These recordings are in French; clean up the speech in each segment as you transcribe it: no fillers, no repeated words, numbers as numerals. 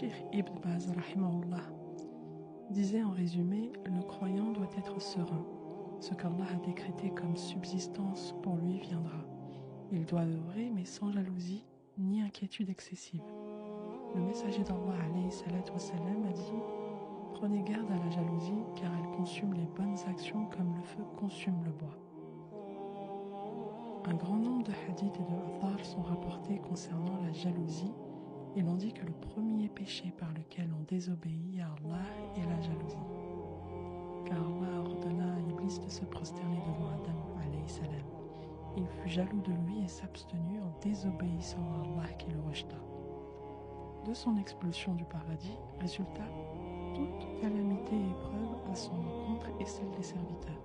Cheikh Ibn Baz rahimahullah disait en résumé, le croyant doit être serein. Ce qu'Allah a décrété comme subsistance pour lui viendra. Il doit œuvrer mais sans jalousie ni inquiétude excessive. Le messager d'Allah alayhi salatu wassalam a dit « Prenez garde à la jalousie car elle consume les bonnes actions comme le feu consume le bois. » Un grand nombre de hadiths et de athars sont rapportés concernant la jalousie et l'on dit que le premier péché par lequel on désobéit à Allah est la jalousie. Car Allah ordonna à Iblis de se prosterner devant Adam alayhi salam. Il fut jaloux de lui et s'abstenut en désobéissant à Allah qui le rejeta. De son expulsion du paradis résulta toute calamité et épreuve à son encontre et celle des serviteurs.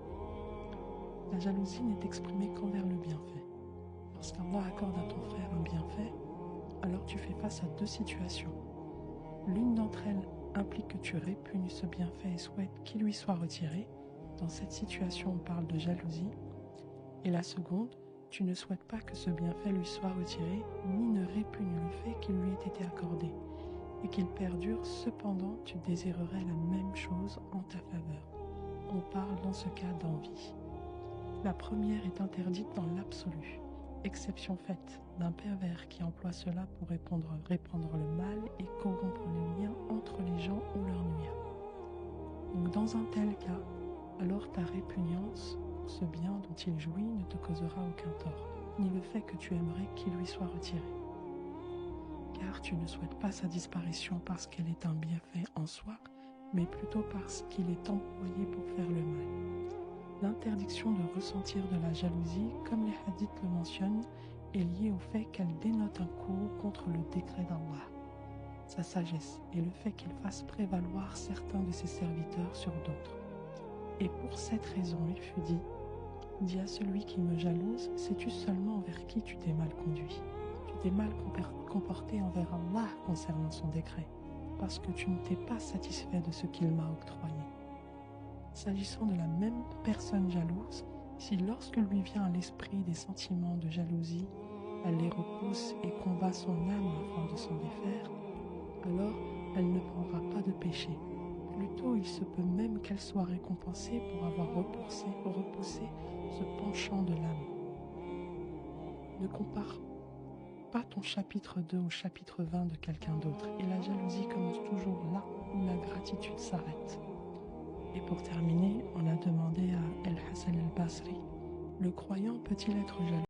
La jalousie n'est exprimée qu'envers le bienfait. Lorsqu'Allah accorde à ton frère un bienfait, alors tu fais face à deux situations. L'une d'entre elles implique que tu répugnes ce bienfait et souhaites qu'il lui soit retiré. Dans cette situation, on parle de jalousie. Et la seconde, tu ne souhaites pas que ce bienfait lui soit retiré, ni ne répugnes le fait qu'il lui ait été accordé, et qu'il perdure, cependant tu désirerais la même chose en ta faveur. On parle dans ce cas d'envie. La première est interdite dans l'absolu, exception faite d'un pervers qui emploie cela pour répandre le mal et corrompre les liens entre les gens ou leur nuire. Donc dans un tel cas, alors ta répugnance, ce bien dont il jouit, ne te causera aucun tort, ni le fait que tu aimerais qu'il lui soit retiré. Car tu ne souhaites pas sa disparition parce qu'elle est un bienfait en soi, mais plutôt parce qu'il est employé pour faire le mal. L'interdiction de ressentir de la jalousie, comme les hadiths le mentionnent, est liée au fait qu'elle dénote un coup contre le décret d'Allah, sa sagesse et le fait qu'il fasse prévaloir certains de ses serviteurs sur d'autres. Et pour cette raison, il fut dit « Dis à celui qui me jalouse, sais-tu seulement envers qui tu t'es mal conduit? Tu t'es mal comporté envers Allah concernant son décret, parce que tu ne t'es pas satisfait de ce qu'il m'a octroyé. » S'agissant de la même personne jalouse, si lorsque lui vient à l'esprit des sentiments de jalousie, elle les repousse et combat son âme afin de s'en défaire, alors elle ne prendra pas de péché. Plutôt il se peut même qu'elle soit récompensée pour avoir repoussé ce penchant de l'âme. Ne compare pas ton chapitre 2 au chapitre 20 de quelqu'un d'autre, et la jalousie commence toujours là où la gratitude s'arrête. Et pour terminer, on a demandé à El Hassan el-Basri, le croyant peut-il être jaloux ?